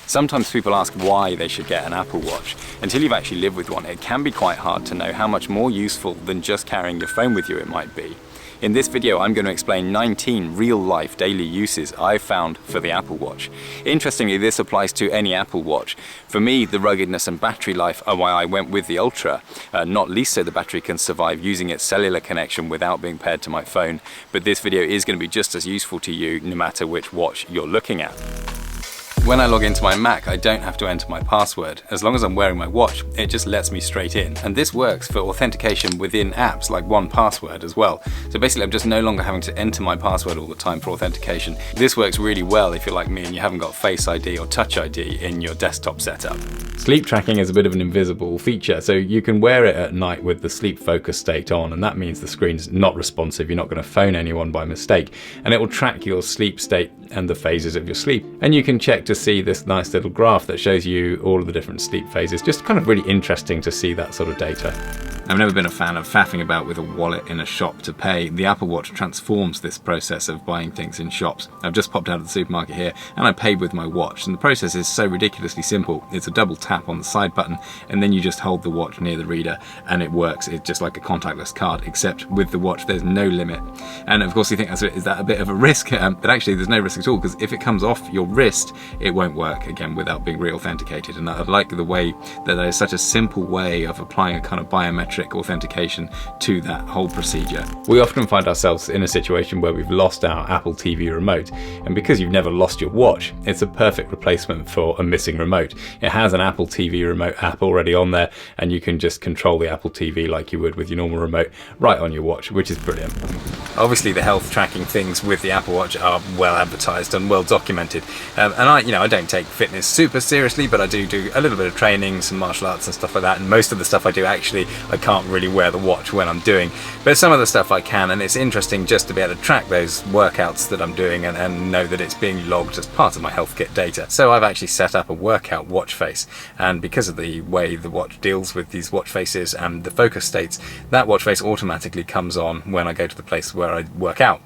Sometimes people ask why they should get an Apple Watch. Until you've actually lived with one, it can be quite hard to know how much more useful than just carrying your phone with you it might be. In this video, I'm going to explain 19 real-life daily uses I've found for the Apple Watch. Interestingly, this applies to any Apple Watch. For me, the ruggedness and battery life are why I went with the Ultra, not least so the battery can survive using its cellular connection without being paired to my phone. But this video is going to be just as useful to you no matter which watch you're looking at. When I log into my Mac, I don't have to enter my password. As long as I'm wearing my watch, it just lets me straight in. And this works for authentication within apps like 1Password as well. So basically I'm just no longer having to enter my password all the time for authentication. This works really well if you're like me and you haven't got Face ID or Touch ID in your desktop setup. Sleep tracking is a bit of an invisible feature, so you can wear it at night with the sleep focus state on, and that means the screen's not responsive, you're not going to phone anyone by mistake, and it will track your sleep state and the phases of your sleep. And you can check to see this nice little graph that shows you all of the different sleep phases. Just kind of really interesting to see that sort of data. I've never been a fan of faffing about with a wallet in a shop to pay. The Apple Watch transforms this process of buying things in shops. I've just popped out of the supermarket here and I paid with my watch, and the process is so ridiculously simple. It's a double tap on the side button and then you just hold the watch near the reader and it works. It's just like a contactless card, except with the watch there's no limit. And of course you think, is that a bit of a risk? But actually there's no risk at all, because if it comes off your wrist it won't work again without being re-authenticated. And I like the way that there is such a simple way of applying a kind of biometric authentication to that whole procedure. We often find ourselves in a situation where we've lost our Apple TV remote, and because you've never lost your watch, it's a perfect replacement for a missing remote. It has an Apple TV remote app already on there, and you can just control the Apple TV like you would with your normal remote right on your watch, which is brilliant. Obviously the health tracking things with the Apple Watch are well advertised and well documented, and I don't take fitness super seriously, but I do a little bit of training, some martial arts and stuff like that, and most of the stuff I do actually I can't really wear the watch when I'm doing, but some of the stuff I can, and it's interesting just to be able to track those workouts that I'm doing and know that it's being logged as part of my health kit data. So I've actually set up a workout watch face, and because of the way the watch deals with these watch faces and the focus states, that watch face automatically comes on when I go to the place where I work out.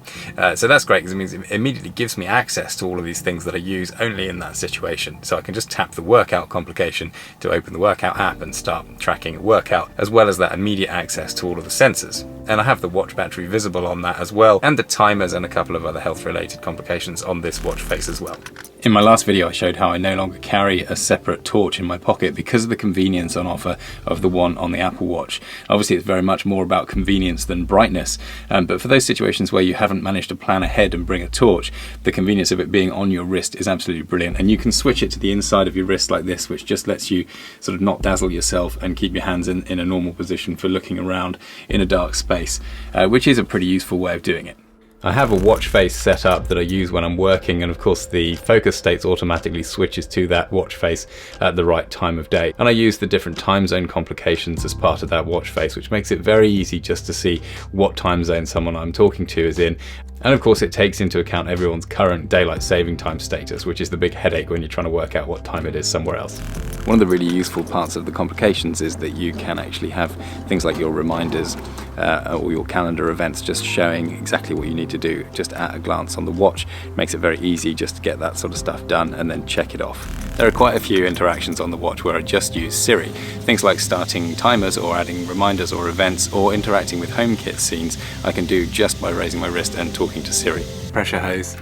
So that's great, because it means it immediately gives me access to all of these things that I use only in that situation. So I can just tap the workout complication to open the workout app and start tracking a workout, as well as that immediate access to all of the sensors. And I have the watch battery visible on that as well, and the timers and a couple of other health related complications on this watch face as well. In my last video I showed how I no longer carry a separate torch in my pocket because of the convenience on offer of the one on the Apple Watch. Obviously it's very much more about convenience than brightness, but for those situations where you haven't managed to plan ahead and bring a torch, the convenience of it being on your wrist is absolutely brilliant. And you can switch it to the inside of your wrist like this, which just lets you sort of not dazzle yourself and keep your hands in a normal position for looking around in a dark space, which is a pretty useful way of doing it. I have a watch face set up that I use when I'm working, and of course the focus states automatically switches to that watch face at the right time of day. And I use the different time zone complications as part of that watch face, which makes it very easy just to see what time zone someone I'm talking to is in. And of course it takes into account everyone's current daylight saving time status, which is the big headache when you're trying to work out what time it is somewhere else. One of the really useful parts of the complications is that you can actually have things like your reminders or your calendar events just showing exactly what you need to do just at a glance on the watch. It makes it very easy just to get that sort of stuff done and then check it off. There are quite a few interactions on the watch where I just use Siri. Things like starting timers or adding reminders or events or interacting with HomeKit scenes I can do just by raising my wrist and talking to Siri. Pressure hose.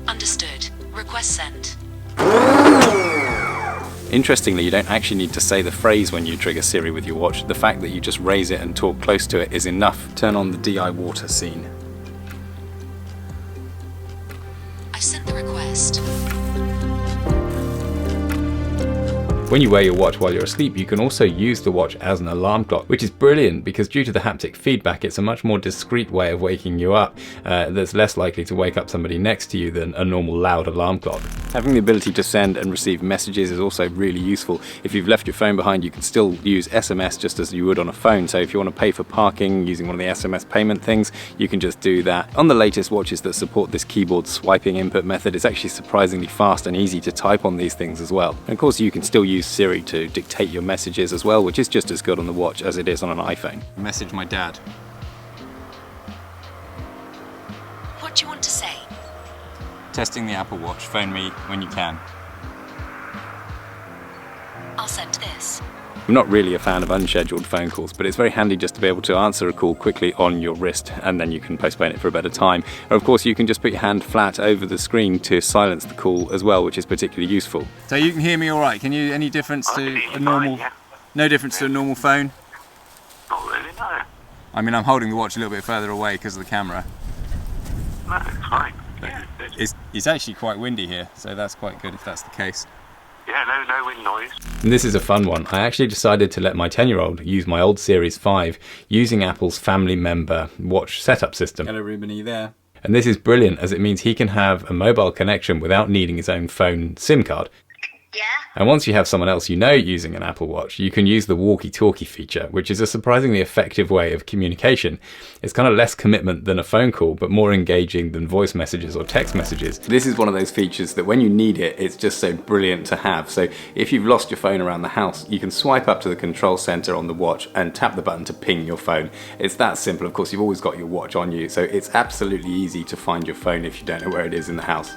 Understood. Request sent. Interestingly, you don't actually need to say the phrase when you trigger Siri with your watch. The fact that you just raise it and talk close to it is enough. Turn on the DI water scene. I've sent the request. When you wear your watch while you're asleep, you can also use the watch as an alarm clock, which is brilliant because due to the haptic feedback, it's a much more discreet way of waking you up that's less likely to wake up somebody next to you than a normal loud alarm clock. Having the ability to send and receive messages is also really useful. If you've left your phone behind, you can still use SMS just as you would on a phone. So if you want to pay for parking using one of the SMS payment things, you can just do that. On the latest watches that support this keyboard swiping input method, it's actually surprisingly fast and easy to type on these things as well. And of course, you can still use Siri to dictate your messages as well, which is just as good on the watch as it is on an iPhone. Message my dad. What do you want to say? Testing the Apple Watch. Phone me when you can. I'll send this. I'm not really a fan of unscheduled phone calls, but it's very handy just to be able to answer a call quickly on your wrist, and then you can postpone it for a better time. Or of course you can just put your hand flat over the screen to silence the call as well, which is particularly useful. So you can hear me all right? Can you, any difference to a normal, no difference to a normal phone? Not really, no. I mean, I'm holding the watch a little bit further away because of the camera. No, it's fine. But Yeah, it's actually quite windy here, so that's quite good if that's the case. yeah, no wind noise. And this is a fun one. I actually decided to let my 10-year-old use my old Series 5 using Apple's family member watch setup system. Hello Ruben, are you there? And this is brilliant as it means he can have a mobile connection without needing his own phone SIM card. Yeah? And once you have someone else you know using an Apple Watch, you can use the walkie-talkie feature, which is a surprisingly effective way of communication. It's kind of less commitment than a phone call, but more engaging than voice messages or text messages. This is one of those features that when you need it, it's just so brilliant to have. So if you've lost your phone around the house, you can swipe up to the control center on the watch and tap the button to ping your phone. It's that simple. Of course, you've always got your watch on you, so it's absolutely easy to find your phone if you don't know where it is in the house.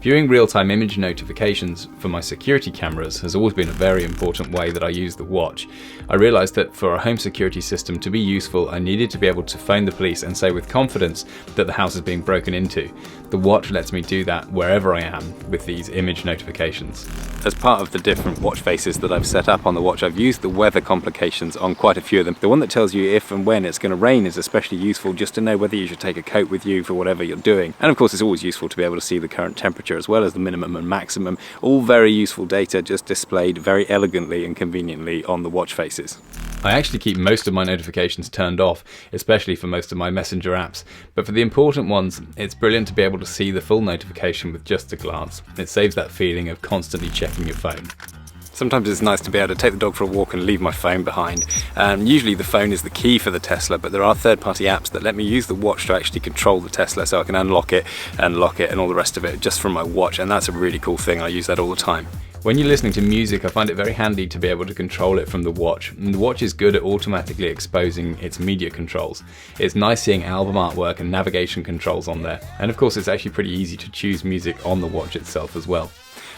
Viewing real-time image notifications for my security cameras has always been a very important way that I use the watch. I realised that for a home security system to be useful, I needed to be able to phone the police and say with confidence that the house is being broken into. The watch lets me do that wherever I am with these image notifications. As part of the different watch faces that I've set up on the watch, I've used the weather complications on quite a few of them. The one that tells you if and when it's going to rain is especially useful just to know whether you should take a coat with you for whatever you're doing. And of course it's always useful to be able to see the current temperature as well as the minimum and maximum. All very useful data just displayed very elegantly and conveniently on the watch faces. I actually keep most of my notifications turned off, especially for most of my messenger apps, but for the important ones, it's brilliant to be able to see the full notification with just a glance. It saves that feeling of constantly checking your phone. Sometimes it's nice to be able to take the dog for a walk and leave my phone behind. Usually the phone is the key for the Tesla, but there are third-party apps that let me use the watch to actually control the Tesla, so I can unlock it and lock it and all the rest of it just from my watch, and that's a really cool thing. I use that all the time. When you're listening to music, I find it very handy to be able to control it from the watch. And the watch is good at automatically exposing its media controls. It's nice seeing album artwork and navigation controls on there. And of course, it's actually pretty easy to choose music on the watch itself as well.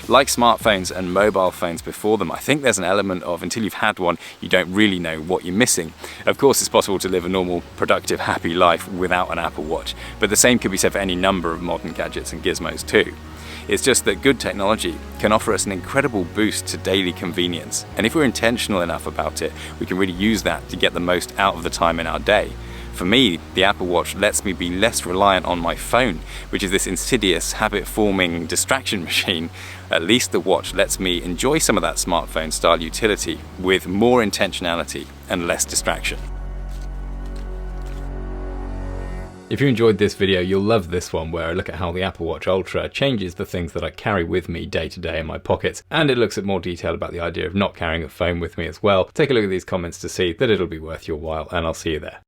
Like smartphones and mobile phones before them, I think there's an element of until you've had one, you don't really know what you're missing. Of course, it's possible to live a normal, productive, happy life without an Apple Watch, but the same could be said for any number of modern gadgets and gizmos too. It's just that good technology can offer us an incredible boost to daily convenience, and if we're intentional enough about it, we can really use that to get the most out of the time in our day. For me, the Apple Watch lets me be less reliant on my phone, which is this insidious, habit-forming distraction machine. At least the watch lets me enjoy some of that smartphone-style utility with more intentionality and less distraction. If you enjoyed this video, you'll love this one where I look at how the Apple Watch Ultra changes the things that I carry with me day to day in my pockets, and it looks at more detail about the idea of not carrying a phone with me as well. Take a look at these comments to see that it'll be worth your while, and I'll see you there.